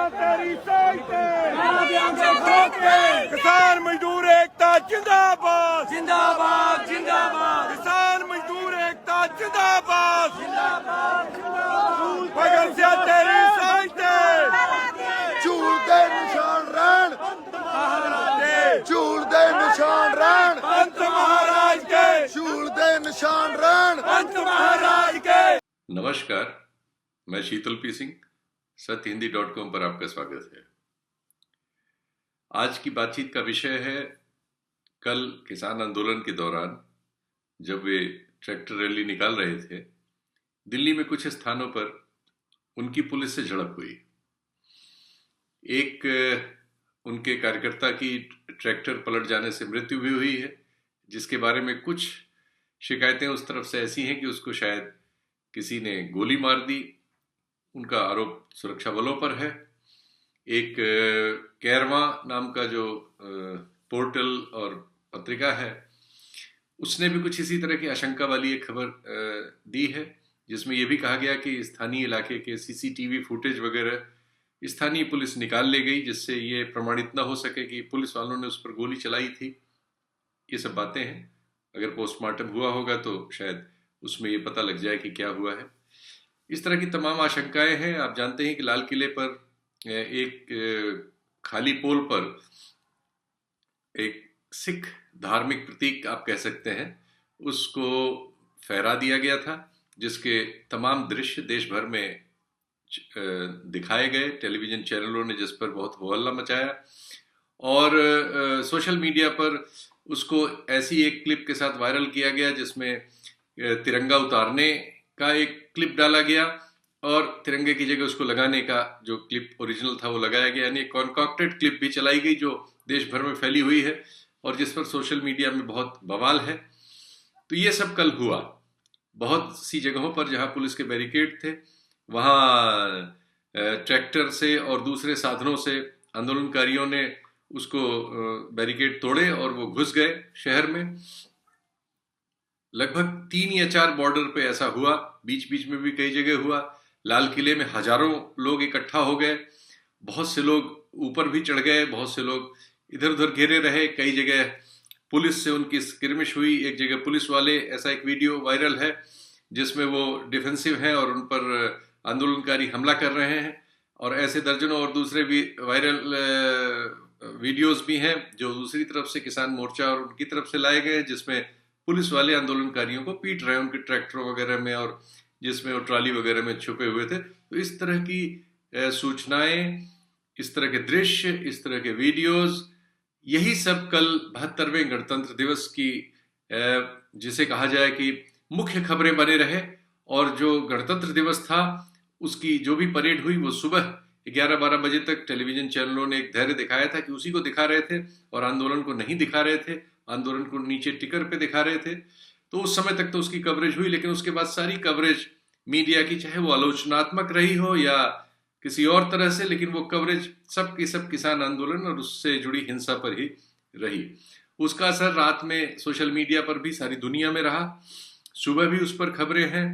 तेरी सोच पे किसान मजदूर एकता जिंदाबाद जिंदाबाद जिंदाबाद किसान मजदूर एकता जिंदाबाद भगत सिंह तेरी सोच पे ਝੂਲ ਦੇ ਨਿਸ਼ਾਨ ਰਹਿਣ ਝੂਲ ਦੇ ਨਿਸ਼ਾਨ ਰਹਿਣ पंत महाराज के ਝੂਲ ਦੇ ਨਿਸ਼ਾਨ ਰਹਿਣ पंत महाराज के। नमस्कार, मैं शीतल पी सिंह, सत्यहिंदी.com पर आपका स्वागत है। आज की बातचीत का विषय है कल किसान आंदोलन के दौरान जब वे ट्रैक्टर रैली निकाल रहे थे, दिल्ली में कुछ स्थानों पर उनकी पुलिस से झड़प हुई। एक उनके कार्यकर्ता की ट्रैक्टर पलट जाने से मृत्यु भी हुई है, जिसके बारे में कुछ शिकायतें उस तरफ से ऐसी हैं कि उसको शायद किसी ने गोली मार दी। उनका आरोप सुरक्षा बलों पर है। एक कैरवा नाम का जो पोर्टल और पत्रिका है, उसने भी कुछ इसी तरह की आशंका वाली एक खबर दी है, जिसमें यह भी कहा गया कि स्थानीय इलाके के सीसीटीवी फुटेज वगैरह स्थानीय पुलिस निकाल ले गई, जिससे ये प्रमाणित न हो सके कि पुलिस वालों ने उस पर गोली चलाई थी। ये सब बातें हैं। अगर पोस्टमार्टम हुआ होगा तो शायद उसमें ये पता लग जाए कि क्या हुआ है। इस तरह की तमाम आशंकाएं हैं। आप जानते हैं कि लाल किले पर एक खाली पोल पर एक सिख धार्मिक प्रतीक आप कह सकते हैं, उसको फहरा दिया गया था, जिसके तमाम दृश्य देश भर में दिखाए गए। टेलीविजन चैनलों ने जिस पर बहुत हो हल्ला मचाया, और सोशल मीडिया पर उसको ऐसी एक क्लिप के साथ वायरल किया गया जिसमें तिरंगा उतारने का एक क्लिप डाला गया और तिरंगे की जगह उसको लगाने का जो क्लिप ओरिजिनल था वो लगाया गया। यानी कॉन्कॉक्टेड क्लिप भी चलाई गई जो देश भर में फैली हुई है और जिस पर सोशल मीडिया में बहुत बवाल है। तो ये सब कल हुआ। बहुत सी जगहों पर जहां पुलिस के बैरिकेड थे, वहां ट्रैक्टर से और दूसरे साधनों से आंदोलनकारियों ने उसको बैरिकेड तोड़े और वो घुस गए शहर में। लगभग 3 या 4 बॉर्डर पे ऐसा हुआ, बीच बीच में भी कई जगह हुआ। लाल किले में हजारों लोग इकट्ठा हो गए, बहुत से लोग ऊपर भी चढ़ गए, बहुत से लोग इधर उधर घेरे रहे। कई जगह पुलिस से उनकी स्क्रिमिश हुई। एक जगह पुलिस वाले, ऐसा एक वीडियो वायरल है जिसमें वो डिफेंसिव हैं और उन पर आंदोलनकारी हमला कर रहे हैं, और ऐसे दर्जनों और दूसरे भी वायरल वीडियोस भी हैं जो दूसरी तरफ से किसान मोर्चा और उनकी तरफ से लाए गए हैं, जिसमें पुलिस वाले आंदोलनकारियों को पीट रहे हैं उनके ट्रैक्टरों वगैरह में, और जिसमें वो ट्रॉली वगैरह में छुपे हुए थे। तो इस तरह की सूचनाएं, इस तरह के दृश्य, इस तरह के वीडियोस, यही सब कल 72वें गणतंत्र दिवस की जिसे कहा जाए कि मुख्य खबरें बने रहे। और जो गणतंत्र दिवस था उसकी जो भी परेड हुई वो सुबह 11-12 बजे तक टेलीविजन चैनलों ने एक धैर्य दिखाया था कि उसी को दिखा रहे थे और आंदोलन को नहीं दिखा रहे थे। आंदोलन को नीचे टिकर पे दिखा रहे थे। तो उस समय तक तो उसकी कवरेज हुई, लेकिन उसके बाद सारी कवरेज मीडिया की, चाहे वो आलोचनात्मक रही हो या किसी और तरह से, लेकिन वो कवरेज सब की सब किसान आंदोलन और उससे जुड़ी हिंसा पर ही रही। उसका असर रात में सोशल मीडिया पर भी सारी दुनिया में रहा। सुबह भी उस पर खबरें हैं।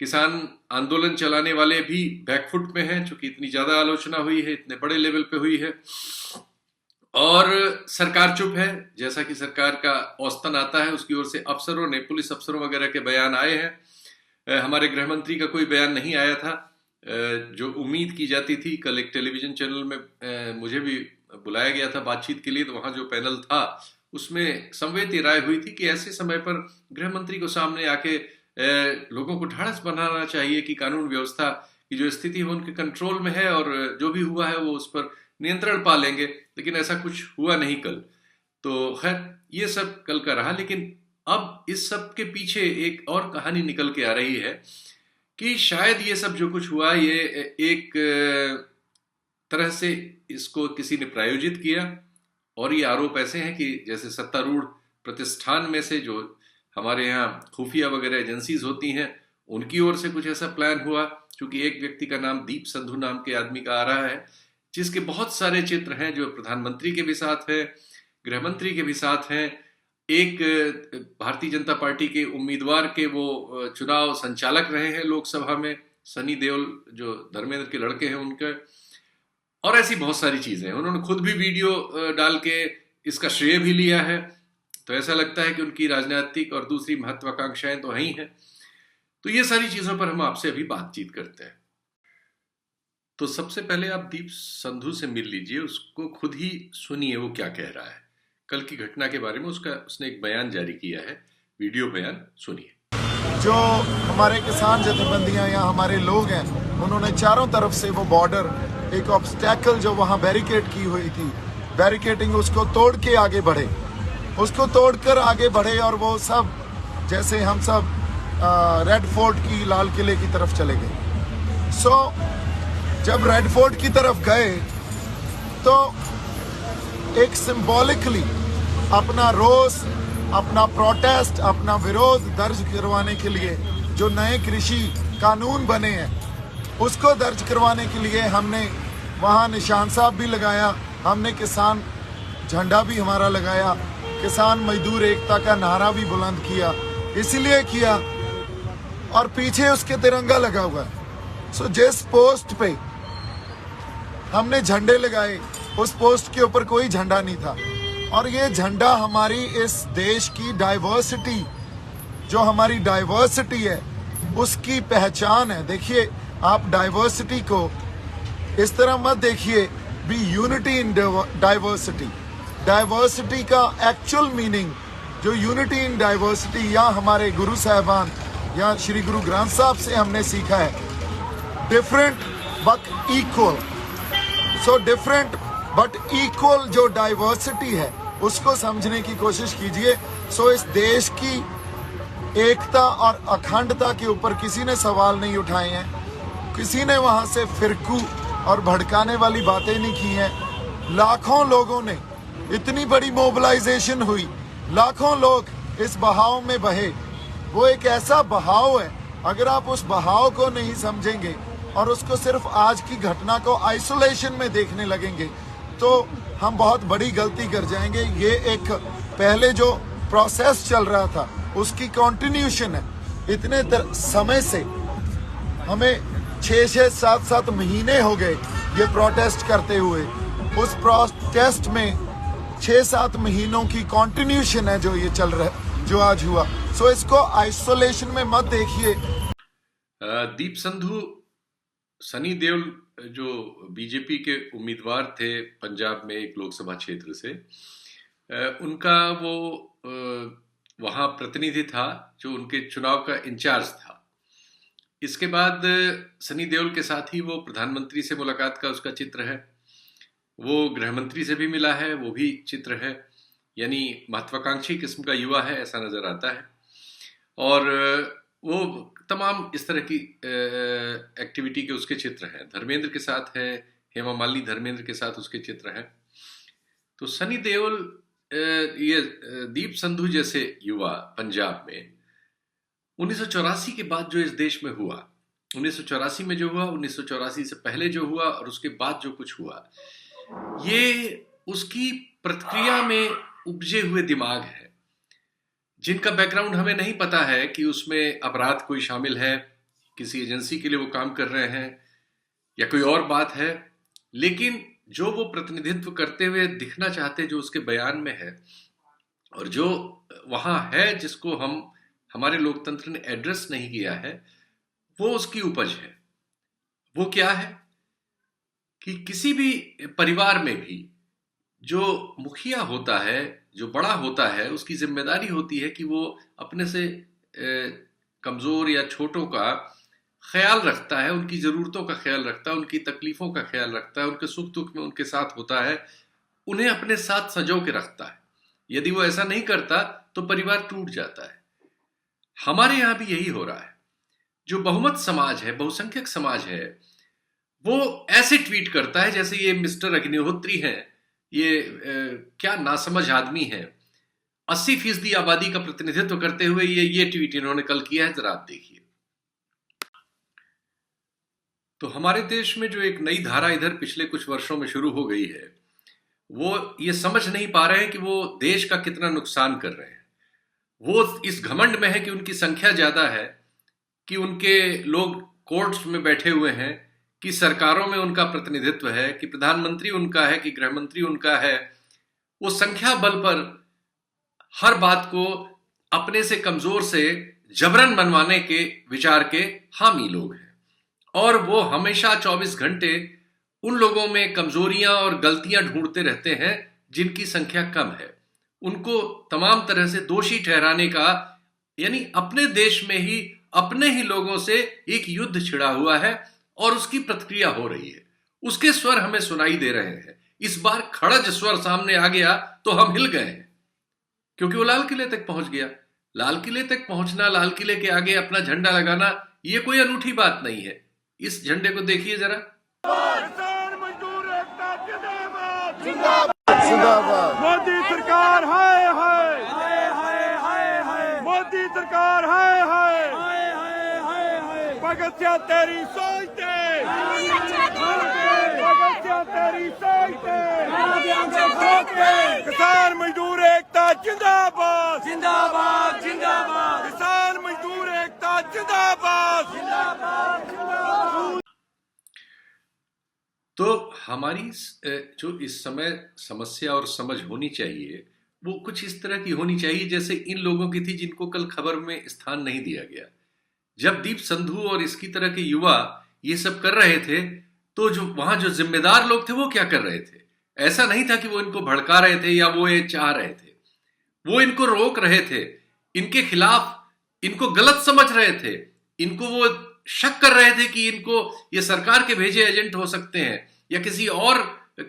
किसान आंदोलन चलाने वाले भी बैकफुट में हैं, चूंकि इतनी ज्यादा आलोचना हुई है, इतने बड़े लेवल पे हुई है, और सरकार चुप है। जैसा कि सरकार का औसतन आता है, उसकी ओर से अफसरों ने, पुलिस अफसरों वगैरह के बयान आए हैं। हमारे गृह मंत्री का कोई बयान नहीं आया था जो उम्मीद की जाती थी। कल एक टेलीविजन चैनल में मुझे भी बुलाया गया था बातचीत के लिए, तो वहां जो पैनल था उसमें संवेदी राय हुई थी कि ऐसे समय पर गृह मंत्री को सामने आके लोगों को ढाढ़स बनाना चाहिए कि कानून व्यवस्था की जो स्थिति है उनके कंट्रोल में है और जो भी हुआ है वो उस पर नियंत्रण पा लेंगे। लेकिन ऐसा कुछ हुआ नहीं कल। तो खैर ये सब कल का रहा। लेकिन अब इस सब के पीछे एक और कहानी निकल के आ रही है कि शायद ये सब जो कुछ हुआ ये एक तरह से इसको किसी ने प्रायोजित किया। और ये आरोप ऐसे हैं कि जैसे सत्तारूढ़ प्रतिष्ठान में से जो हमारे यहाँ खुफिया वगैरह एजेंसीज होती हैं, उनकी ओर से कुछ ऐसा प्लान हुआ। क्योंकि एक व्यक्ति का नाम दीप संधू नाम के आदमी का आ रहा है, जिसके बहुत सारे चित्र हैं जो प्रधानमंत्री के भी साथ है, गृह मंत्री के भी साथ हैं। एक भारतीय जनता पार्टी के उम्मीदवार के वो चुनाव संचालक रहे हैं लोकसभा में, सनी देओल जो धर्मेंद्र के लड़के हैं उनका। और ऐसी बहुत सारी चीजें हैं। उन्होंने खुद भी वीडियो डाल के इसका श्रेय भी लिया है। तो ऐसा लगता है कि उनकी राजनीतिक और दूसरी महत्वाकांक्षाएं तो हैं ही हैं। तो ये सारी चीजों पर हम आपसे अभी बातचीत करते हैं। तो सबसे पहले आप दीप संधू से मिल लीजिए, उसको खुद ही सुनिए वो क्या कह रहा है। कल की घटना के बारे में उसने एक बयान जारी किया है, वीडियो बयान सुनिए। जो हमारे किसान जथेबंदियां या हमारे लोग हैं, उन्होंने चारों तरफ से वो बॉर्डर, एक ऑब्स्टैकल जो वहाँ बैरिकेड की हुई थी, बैरिकेडिंग, उसको तोड़ के आगे बढ़े, उसको तोड़कर आगे बढ़े और वो सब जैसे हम सब रेड फोर्ट की, लाल किले की तरफ चले गए। जब रेड फोर्ट की तरफ गए तो एक सिंबॉलिकली अपना रोष, अपना प्रोटेस्ट, अपना विरोध दर्ज करवाने के लिए जो नए कृषि कानून बने हैं उसको दर्ज करवाने के लिए हमने वहाँ निशान साहब भी लगाया, हमने किसान झंडा भी हमारा लगाया, किसान मजदूर एकता का नारा भी बुलंद किया। इसलिए किया और पीछे उसके तिरंगा लगा हुआ है। जिस पोस्ट पे हमने झंडे लगाए उस पोस्ट के ऊपर कोई झंडा नहीं था। और ये झंडा हमारी इस देश की डाइवर्सिटी, जो हमारी डाइवर्सिटी है उसकी पहचान है। देखिए, आप डाइवर्सिटी को इस तरह मत देखिए, be unity in diversity. Diversity का एक्चुअल मीनिंग जो यूनिटी इन डाइवर्सिटी, या हमारे गुरु साहबान या श्री गुरु ग्रंथ साहब से हमने सीखा है, different but equal. Different but equal जो डाइवर्सिटी है उसको समझने की कोशिश कीजिए। इस देश की एकता और अखंडता के ऊपर किसी ने सवाल नहीं उठाए हैं, किसी ने वहां से फिरकू और भड़काने वाली बातें नहीं की हैं। लाखों लोगों ने, इतनी बड़ी मोबिलाइजेशन हुई, लाखों लोग इस बहाव में बहे। वो एक ऐसा बहाव है, अगर आप उस बहाव को नहीं समझेंगे और उसको सिर्फ आज की घटना को आइसोलेशन में देखने लगेंगे तो हम बहुत बड़ी गलती कर जाएंगे। ये एक पहले जो प्रोसेस चल रहा था उसकी कंटिन्यूशन है। इतने समय से हमें 6-6, 7-7 महीने हो गए ये प्रोटेस्ट करते हुए। उस प्रोटेस्ट में 6-7 महीनों की कंटिन्यूशन है जो ये चल रहा है, जो आज हुआ। इसको आइसोलेशन में मत देखिए। दीप संधू सनी देओल जो बीजेपी के उम्मीदवार थे पंजाब में एक लोकसभा क्षेत्र से, उनका वो वहाँ प्रतिनिधि था जो उनके चुनाव का इंचार्ज था। इसके बाद सनी देओल के साथ ही वो प्रधानमंत्री से मुलाकात का उसका चित्र है, वो गृह मंत्री से भी मिला है, वो भी चित्र है। यानी महत्वाकांक्षी किस्म का युवा है ऐसा नजर आता है। और वो तमाम इस तरह की एक्टिविटी के उसके चित्र हैं। धर्मेंद्र के साथ है, हेमा मालिनी धर्मेंद्र के साथ उसके चित्र हैं। तो सनी देओल, ये दीप संधू जैसे युवा पंजाब में 1984 के बाद जो इस देश में हुआ, 1984 में जो हुआ, 1984 से पहले जो हुआ और उसके बाद जो कुछ हुआ, ये उसकी प्रतिक्रिया में उपजे हुए दिमाग है जिनका बैकग्राउंड हमें नहीं पता है कि उसमें अपराध कोई शामिल है, किसी एजेंसी के लिए वो काम कर रहे हैं या कोई और बात है। लेकिन जो वो प्रतिनिधित्व करते हुए दिखना चाहते, जो उसके बयान में है और जो वहाँ है जिसको हमारे लोकतंत्र ने एड्रेस नहीं किया है, वो उसकी उपज है। वो क्या है कि किसी भी परिवार में भी जो मुखिया होता है, जो बड़ा होता है, उसकी जिम्मेदारी होती है कि वो अपने से कमजोर या छोटों का ख्याल रखता है, उनकी जरूरतों का ख्याल रखता है, उनकी तकलीफों का ख्याल रखता है, उनके सुख दुख में उनके साथ होता है, उन्हें अपने साथ संजो के रखता है। यदि वो ऐसा नहीं करता तो परिवार टूट जाता है। हमारे यहाँ भी यही हो रहा है। जो बहुमत समाज है, बहुसंख्यक समाज है, वो ऐसे ट्वीट करता है जैसे ये मिस्टर अग्निहोत्री हैं, ये क्या नासमझ आदमी है। 80% आबादी का प्रतिनिधित्व करते हुए ये ट्वीट इन्होंने कल किया है, जरा आप देखिए। तो हमारे देश में जो एक नई धारा इधर पिछले कुछ वर्षों में शुरू हो गई है, वो ये समझ नहीं पा रहे हैं कि वो देश का कितना नुकसान कर रहे हैं। वो इस घमंड में है कि उनकी संख्या ज्यादा है, कि उनके लोग कोर्ट्स में बैठे हुए हैं, कि सरकारों में उनका प्रतिनिधित्व है, कि प्रधानमंत्री उनका है, कि गृह मंत्री उनका है, वो संख्या बल पर हर बात को अपने से कमजोर से जबरन मनवाने के विचार के हामी लोग हैं। और वो हमेशा 24 घंटे उन लोगों में कमजोरियां और गलतियां ढूंढते रहते हैं जिनकी संख्या कम है। उनको तमाम तरह से दोषी ठहराने का, यानी अपने देश में ही अपने ही लोगों से एक युद्ध छिड़ा हुआ है और उसकी प्रतिक्रिया हो रही है। उसके स्वर हमें सुनाई दे रहे हैं। इस बार खड़ज स्वर सामने आ गया तो हम हिल गए हैं, क्योंकि वो लाल किले तक पहुंच गया। लाल किले तक पहुंचना, लाल किले के आगे अपना झंडा लगाना, ये कोई अनूठी बात नहीं है। इस झंडे को देखिए जरा। किसान मजदूर एकता जिंदाबाद जिंदाबाद। मोदी सरकार हाय हाय मोदी सरकार हाय हाय भगत सिंह तेरी सोच ते भगत सिंह तेरी सोच ते किसान मजदूर एकता जिंदाबाद जिंदाबाद जिंदाबाद किसान मजदूर एकता जिंदाबाद तो हमारी जो इस समय समस्या और समझ होनी चाहिए वो कुछ इस तरह की होनी चाहिए जैसे इन लोगों की थी जिनको कल खबर में स्थान नहीं दिया गया। जब दीप संधू और इसकी तरह के युवा ये सब कर रहे थे तो जो वहां जो जिम्मेदार लोग थे वो क्या कर रहे थे? ऐसा नहीं था कि वो इनको भड़का रहे थे या वो ये चाह रहे थे, वो इनको रोक रहे थे, इनके खिलाफ इनको गलत समझ रहे थे, इनको वो शक कर रहे थे कि इनको ये सरकार के भेजे एजेंट हो सकते हैं या किसी और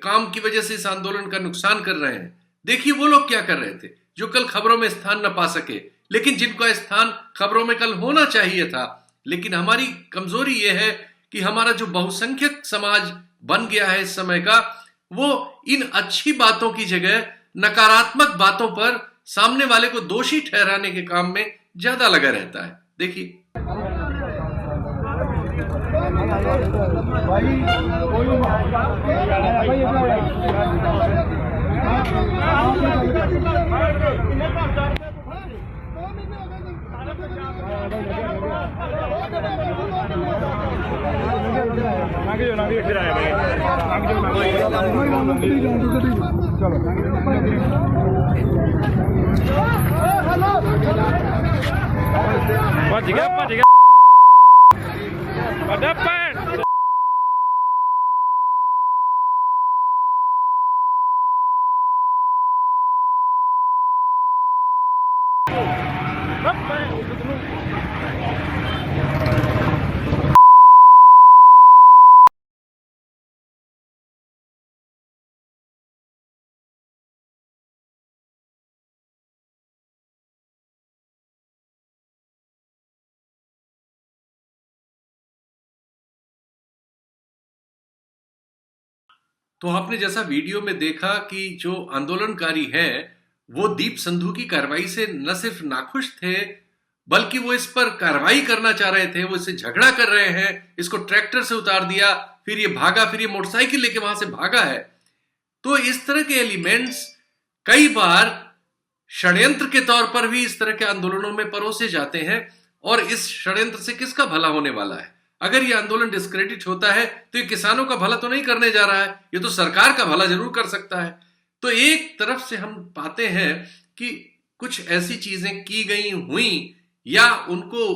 काम की वजह से इस आंदोलन का नुकसान कर रहे हैं। देखिए वो लोग क्या कर रहे थे जो कल खबरों में स्थान न पा सके, लेकिन जिनका स्थान खबरों में कल होना चाहिए था। लेकिन हमारी कमजोरी यह है कि हमारा जो बहुसंख्यक समाज बन गया है इस समय का, वो इन अच्छी बातों की जगह नकारात्मक बातों पर सामने वाले को दोषी ठहराने के काम में ज्यादा लगा रहता है। देखिए भज गया बड़ा पैर तो आपने जैसा वीडियो में देखा कि जो आंदोलनकारी हैं वो दीप संधू की कार्रवाई से न सिर्फ नाखुश थे बल्कि वो इस पर कार्रवाई करना चाह रहे थे। वो इससे झगड़ा कर रहे हैं, इसको ट्रैक्टर से उतार दिया, फिर ये भागा, फिर ये मोटरसाइकिल लेके वहां से भागा है। तो इस तरह के एलिमेंट्स कई बार षड्यंत्र के तौर पर भी इस तरह के आंदोलनों में परोसे जाते हैं। और इस षड्यंत्र से किसका भला होने वाला है? अगर ये आंदोलन डिस्क्रेडिट होता है तो ये किसानों का भला तो नहीं करने जा रहा है, ये तो सरकार का भला जरूर कर सकता है। तो एक तरफ से हम पाते हैं कि कुछ ऐसी चीजें की गई हुई या उनको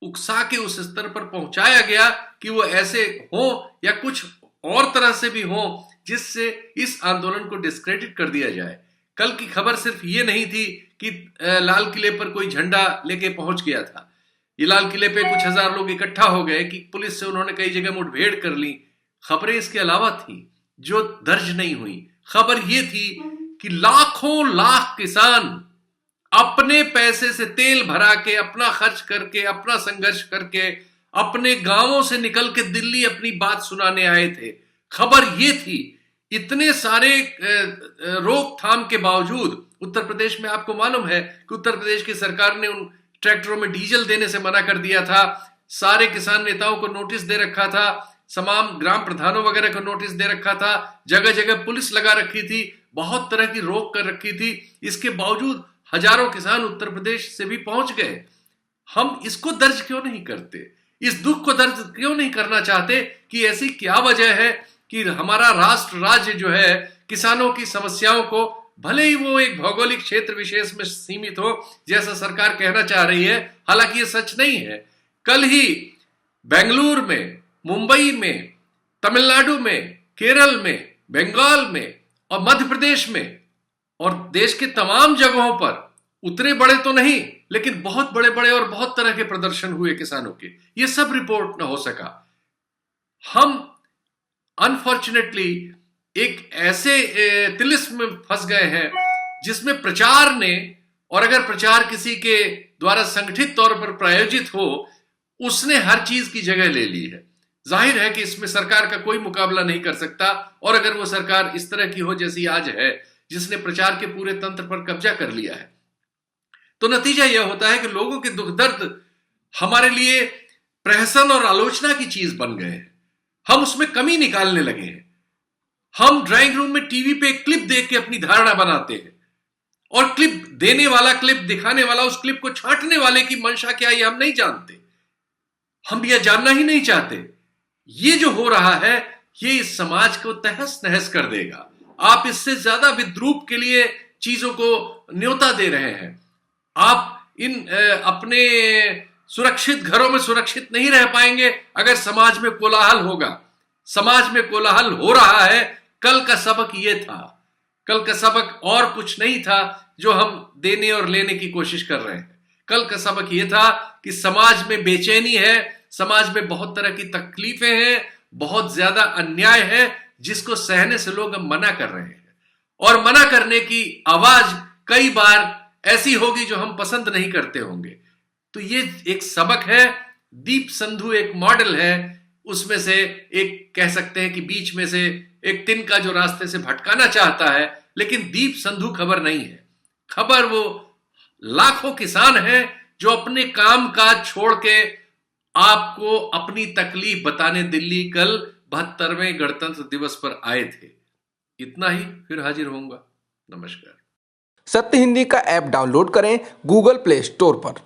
उकसा के उस स्तर पर पहुंचाया गया कि वो ऐसे हो या कुछ और तरह से भी हो जिससे इस आंदोलन को डिस्क्रेडिट कर दिया जाए। कल की खबर सिर्फ ये नहीं थी कि लाल किले पर कोई झंडा लेके पहुंच गया था। ये लाल किले पे कुछ हजार लोग इकट्ठा हो गए कि पुलिस से उन्होंने कई जगह मुठभेड़ कर ली। खबरें इसके अलावा थी जो दर्ज नहीं हुई। खबर ये थी कि लाखों लाख किसान अपने पैसे से तेल भरा के, अपना खर्च करके, अपना संघर्ष करके अपने गांवों से निकल के दिल्ली अपनी बात सुनाने आए थे। खबर ये थी। इतने सारे रोकथाम के बावजूद उत्तर प्रदेश में आपको मालूम है कि उत्तर प्रदेश की सरकार ने उन ट्रैक्टरों में डीजल देने से मना कर दिया था। सारे किसान नेताओं को नोटिस दे रखा था, तमाम ग्राम प्रधानों वगैरह को नोटिस दे रखा था, जगह जगह पुलिस लगा रखी थी, बहुत तरह की रोक कर रखी थी। इसके बावजूद हजारों किसान उत्तर प्रदेश से भी पहुंच गए। हम इसको दर्ज क्यों नहीं करते? इस दुख को दर्द क्यों नहीं करना चाहते कि ऐसी क्या वजह है कि हमारा राष्ट्र राज्य जो है किसानों की समस्याओं को, भले ही वो एक भौगोलिक क्षेत्र विशेष में सीमित हो जैसा सरकार कहना चाह रही है, हालांकि ये सच नहीं है। कल ही बेंगलुरु में, मुंबई में, तमिलनाडु में, केरल में, बंगाल में और मध्य प्रदेश में और देश के तमाम जगहों पर उतरे बड़े तो नहीं लेकिन बहुत बड़े बड़े और बहुत तरह के प्रदर्शन हुए किसानों के। ये सब रिपोर्ट न हो सका। हम अनफॉर्चुनेटली एक ऐसे तिलिस्म में फंस गए हैं जिसमें प्रचार ने, और अगर प्रचार किसी के द्वारा संगठित तौर पर प्रायोजित हो, उसने हर चीज की जगह ले ली है। जाहिर है कि इसमें सरकार का कोई मुकाबला नहीं कर सकता, और अगर वो सरकार इस तरह की हो जैसी आज है, जिसने प्रचार के पूरे तंत्र पर कब्जा कर लिया है, तो नतीजा यह होता है कि लोगों के दुख दर्द हमारे लिए प्रहसन और आलोचना की चीज बन गए हैं। हम उसमें कमी निकालने लगे हैं। हम ड्राइंग रूम में टीवी पे एक क्लिप देख के अपनी धारणा बनाते हैं, और क्लिप देने वाला, क्लिप दिखाने वाला, उस क्लिप को छांटने वाले की मंशा क्या है हम नहीं जानते, हम यह जानना ही नहीं चाहते। ये जो हो रहा है ये इस समाज को तहस नहस कर देगा। आप इससे ज्यादा विद्रूप के लिए चीजों को न्योता दे रहे हैं। आप इन अपने सुरक्षित घरों में सुरक्षित नहीं रह पाएंगे अगर समाज में कोलाहल होगा। समाज में कोलाहल हो रहा है। कल का सबक ये था, कल का सबक और कुछ नहीं था जो हम देने और लेने की कोशिश कर रहे हैं। कल का सबक ये था कि समाज में बेचैनी है, समाज में बहुत तरह की तकलीफें हैं, बहुत ज्यादा अन्याय है जिसको सहने से लोग मना कर रहे हैं, और मना करने की आवाज कई बार ऐसी होगी जो हम पसंद नहीं करते होंगे। तो ये एक सबक है। दीप संधू एक मॉडल है, उसमें से एक कह सकते हैं कि बीच में से एक तिनका जो रास्ते से भटकाना चाहता है, लेकिन दीप संधू खबर नहीं है। खबर वो लाखों किसान हैं जो अपने काम काज छोड़ के आपको अपनी तकलीफ बताने दिल्ली कल 72वें गणतंत्र दिवस पर आए थे। इतना ही, फिर हाजिर होऊंगा। नमस्कार। सत्य हिंदी का ऐप डाउनलोड करें गूगल प्ले स्टोर पर।